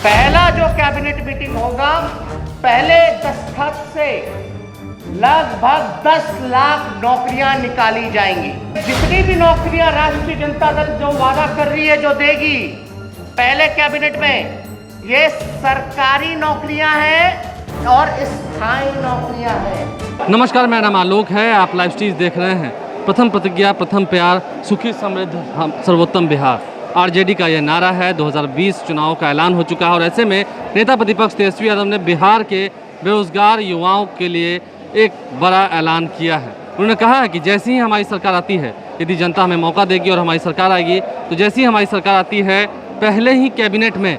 पहला जो cabinet meeting होगा, पहले दस्तखत से लगभग 10 लाख नौकरियां निकाली जाएंगी। जितनी भी नौकरियां राष्ट्रीय जनता दल जो वादा कर रही है, जो देगी पहले कैबिनेट में, ये सरकारी नौकरियां हैं और स्थायी नौकरियां हैं। नमस्कार, मेरा नाम आलोक है। आप लाइव स्ट्रीज देख रहे हैं। प्रथम प्रतिज्ञा, प्रथम प्यार, सुखी समृद्ध सर्वोत्तम बिहार, आरजेडी का यह नारा है। 2020 चुनाव का ऐलान हो चुका है और ऐसे में नेता प्रतिपक्ष तेजस्वी यादव ने बिहार के बेरोजगार युवाओं के लिए एक बड़ा ऐलान किया है। उन्होंने कहा है कि जैसे ही हमारी सरकार आती है, यदि जनता हमें मौका देगी और हमारी सरकार आएगी, तो जैसे ही हमारी सरकार आती है, पहले ही कैबिनेट में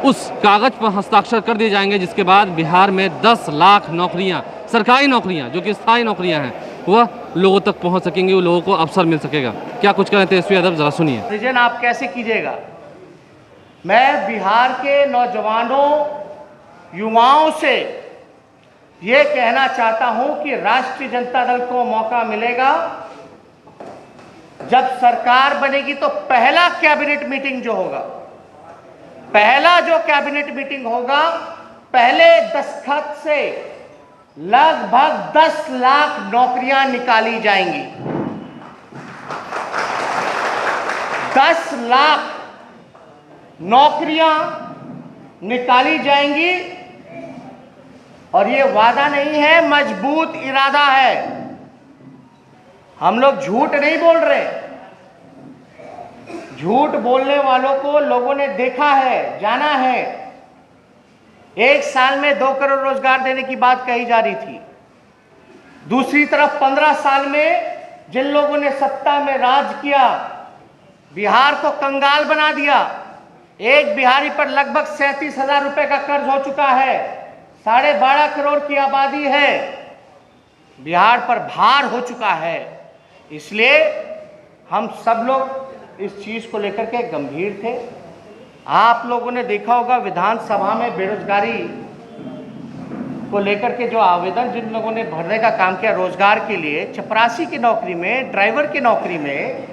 उस कागज़ पर हस्ताक्षर कर दिए जाएंगे, जिसके बाद बिहार में 10 लाख नौकरियां, सरकारी नौकरियां जो कि स्थायी नौकरियां हैं, वह लोगों तक पहुंच सकेंगी, वो लोगों को अवसर मिल सकेगा। क्या कुछ करें तेजस्वी यादव, जरा सुनिए। सृजन आप कैसे कीजिएगा? मैं बिहार के नौजवानों, युवाओं से ये कहना चाहता हूं कि राष्ट्रीय जनता दल को मौका मिलेगा, जब सरकार बनेगी तो पहला कैबिनेट मीटिंग जो होगा, पहला जो कैबिनेट मीटिंग होगा, पहले दस्तखत से लगभग 10 लाख नौकरियां निकाली जाएंगी। 10 लाख नौकरियां निकाली जाएंगी और ये वादा नहीं है, मजबूत इरादा है। हम लोग झूठ नहीं बोल रहे। झूठ बोलने वालों को लोगों ने देखा है, जाना है। एक साल में 2 करोड़ रोजगार देने की बात कही जा रही थी। दूसरी तरफ 15 साल में जिन लोगों ने सत्ता में राज किया, बिहार को कंगाल बना दिया। एक बिहारी पर लगभग 37,000 रुपए का कर्ज हो चुका है। 12.5 करोड़ की आबादी है। बिहार पर भार हो चुका है। इसलिए हम सब लोग इस चीज को लेकर के गंभीर थे। आप लोगों ने देखा होगा विधानसभा में बेरोजगारी को लेकर के जो आवेदन जिन लोगों ने भरने का काम किया रोजगार के लिए, चपरासी की नौकरी में, ड्राइवर की नौकरी में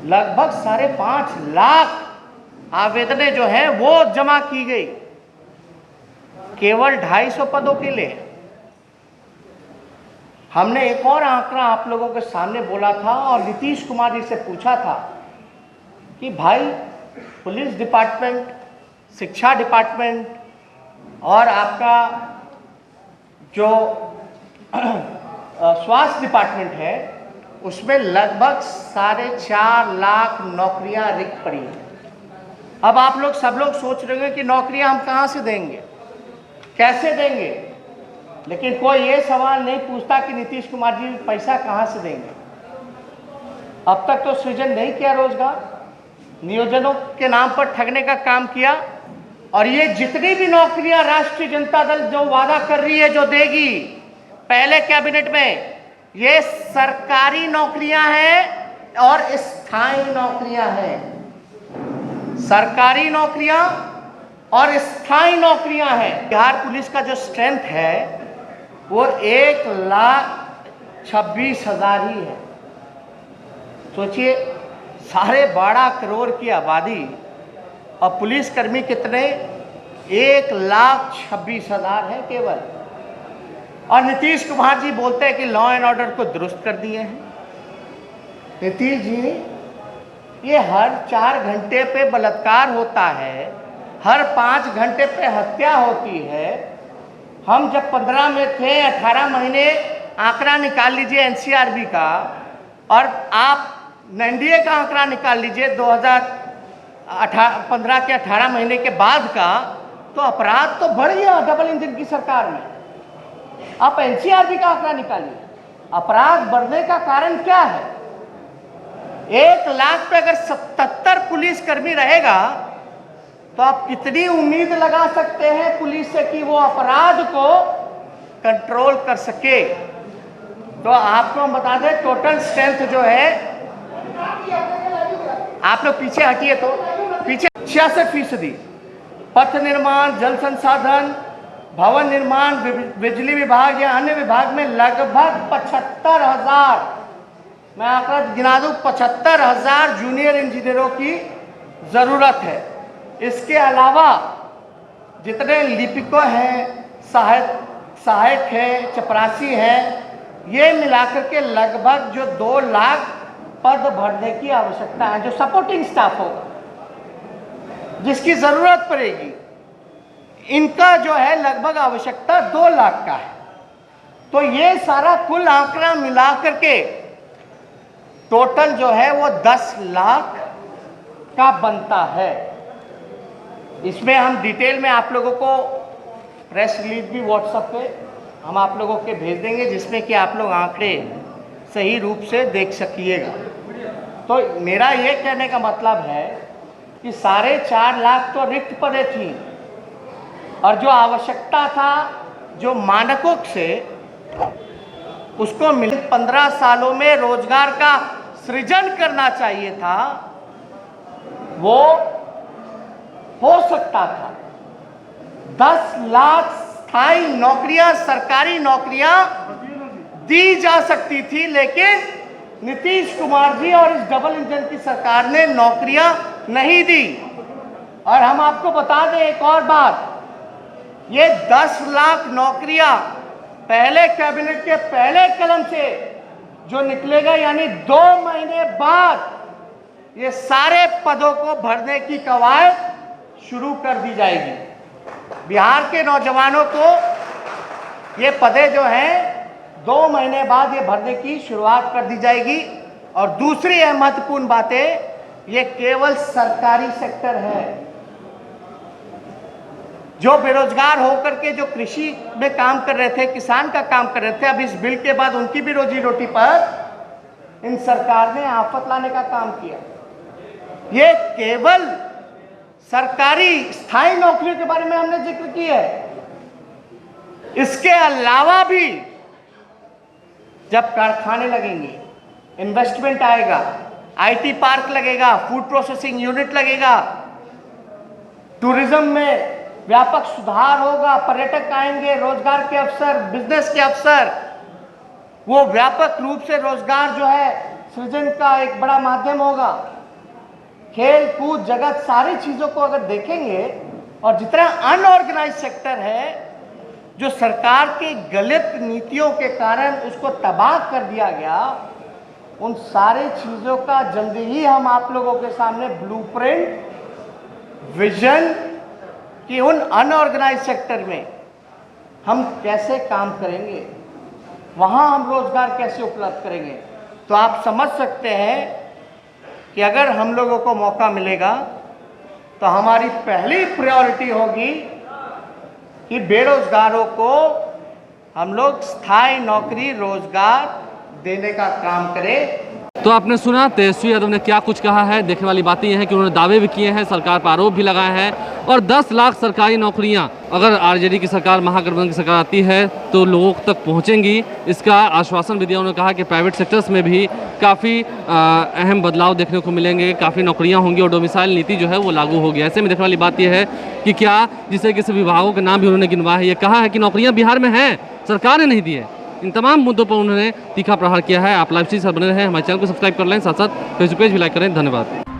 लगभग 5.5 लाख आवेदनें जो हैं वो जमा की गई, केवल 250 पदों के लिए। हमने एक और आंकड़ा आप लोगों के सामने बोला था और नीतीश कुमार जी से पूछा था कि भाई, पुलिस डिपार्टमेंट, शिक्षा डिपार्टमेंट और आपका जो स्वास्थ्य डिपार्टमेंट है, उसमें लगभग 4.5 लाख नौकरियां रिक्त पड़ी हैं। अब आप लोग सब लोग सोच रहे हैं कि नौकरियां हम कहां से देंगे, कैसे देंगे, लेकिन कोई ये सवाल नहीं पूछता कि नीतीश कुमार जी पैसा कहां से देंगे। अब तक तो सृजन नहीं किया, रोजगार नियोजनों के नाम पर ठगने का काम किया। और ये जितनी भी नौकरियां राष्ट्रीय जनता दल जो वादा कर रही है, जो देगी पहले कैबिनेट में, ये सरकारी नौकरियां हैं और स्थायी नौकरियां हैं। सरकारी नौकरियां और स्थायी नौकरियां हैं। बिहार पुलिस का जो स्ट्रेंथ है वो 1,26,000 ही है। सोचिए, 12.5 करोड़ की आबादी और पुलिसकर्मी कितने? 1,26,000 है केवल। और नीतीश कुमार जी बोलते हैं कि लॉ एंड ऑर्डर को दुरुस्त कर दिए हैं। नीतीश जी, ये हर 4 घंटे पे बलात्कार होता है, हर 5 घंटे पे हत्या होती है। हम जब 15 में थे, 18 महीने आंकड़ा निकाल लीजिए एनसीआरबी का, और आप एनडीए का आंकड़ा निकाल लीजिए 2015 के 18 महीने के बाद का, तो अपराध तो बढ़ गया डबल इंजन की सरकार में। आप एनसीआरबी का आंकड़ा निकालिए, अपराध बढ़ने का कारण क्या है? 1 लाख पे अगर 77 पुलिसकर्मी रहेगा तो आप कितनी उम्मीद लगा सकते हैं पुलिस से कि वो अपराध को कंट्रोल कर सके? तो आपको हम बता दें, टोटल स्ट्रेंथ जो है, आप लोग पीछे हटिए, तो पीछे 66%। पथ निर्माण, जल संसाधन, भवन निर्माण, बिजली विभाग या अन्य विभाग में लगभग 75,000, मैं आंकड़ा गिना दूं, 75,000 जूनियर इंजीनियरों की जरूरत है। इसके अलावा जितने लिपिकों हैं, सहायक है, चपरासी हैं, ये मिलाकर के लगभग जो 2 लाख पद भरने की आवश्यकता है, जो सपोर्टिंग स्टाफ होगा, जिसकी जरूरत पड़ेगी, इनका जो है लगभग आवश्यकता 2 लाख का है। तो ये सारा कुल आंकड़ा मिलाकर के टोटल जो है वो 10 लाख का बनता है। इसमें हम डिटेल में आप लोगों को प्रेस रिलीज भी व्हाट्सएप पे हम आप लोगों के भेज देंगे, जिसमें कि आप लोग आंकड़े सही रूप से देख सकिएगा। तो मेरा ये कहने का मतलब है कि 4.5 लाख तो रिक्त पदें थी, और जो आवश्यकता था, जो मानकों से उसको 15 सालों में रोजगार का सृजन करना चाहिए था, वो हो सकता था। 10 लाख स्थायी नौकरियां, सरकारी नौकरियां दी जा सकती थी, लेकिन नीतीश कुमार जी और इस डबल इंजन की सरकार ने नौकरियां नहीं दी। और हम आपको बता दें एक और बात, ये 10 लाख नौकरियां पहले कैबिनेट के पहले कलम से जो निकलेगा, यानी 2 महीने बाद ये सारे पदों को भरने की कवायद शुरू कर दी जाएगी। बिहार के नौजवानों को ये पदें जो हैं 2 महीने बाद ये भरने की शुरुआत कर दी जाएगी। और दूसरी महत्वपूर्ण बातें, ये केवल सरकारी सेक्टर है। जो बेरोजगार होकर के जो कृषि में काम कर रहे थे, किसान का काम कर रहे थे, अब इस बिल के बाद उनकी भी रोजी रोटी पर इन सरकार ने आफत लाने का काम किया। ये केवल सरकारी स्थायी नौकरियों के बारे में हमने जिक्र किया है। इसके अलावा भी जब कारखाने लगेंगे, इन्वेस्टमेंट आएगा, आईटी पार्क लगेगा, फूड प्रोसेसिंग यूनिट लगेगा, टूरिज्म में व्यापक सुधार होगा, पर्यटक आएंगे, रोजगार के अवसर, बिजनेस के अवसर, वो व्यापक रूप से रोजगार जो है सृजन का एक बड़ा माध्यम होगा। खेल कूद जगत, सारी चीजों को अगर देखेंगे, और जितना अनऑर्गेनाइज सेक्टर है, जो सरकार के गलत नीतियों के कारण उसको तबाह कर दिया गया, उन सारी चीजों का जल्दी ही हम आप लोगों के सामने ब्लूप्रिंट, विजन कि उन अनऑर्गेनाइज सेक्टर में हम कैसे काम करेंगे, वहाँ हम रोजगार कैसे उपलब्ध करेंगे। तो आप समझ सकते हैं कि अगर हम लोगों को मौका मिलेगा तो हमारी पहली प्रायोरिटी होगी कि बेरोजगारों को हम लोग स्थायी नौकरी, रोजगार देने का काम करें। तो आपने सुना तेजस्वी यादव ने क्या कुछ कहा है। देखने वाली बात यह है कि उन्होंने दावे भी किए हैं, सरकार पर आरोप भी लगाए हैं, और 10 लाख सरकारी नौकरियां अगर आरजेडी की सरकार, महागठबंधन की सरकार आती है तो लोगों तक पहुंचेंगी, इसका आश्वासन भी दिया। उन्होंने कहा कि प्राइवेट सेक्टर्स में भी काफ़ी अहम बदलाव देखने को मिलेंगे, काफ़ी नौकरियां होंगी और डोमिसाइल नीति जो है वो लागू होगी। ऐसे में देखने वाली बात यह है कि क्या जिसे किसी विभागों के नाम भी उन्होंने गिनवाया है, ये कहा है कि नौकरियाँ बिहार में हैं, सरकार ने नहीं दी है। इन तमाम मुद्दों पर उन्होंने तीखा प्रहार किया है। आप लाइव स्ट्रीम से बने रहें, हमारे चैनल को सब्सक्राइब कर लें, साथ साथ फेसबुक पेज भी लाइक करें। धन्यवाद।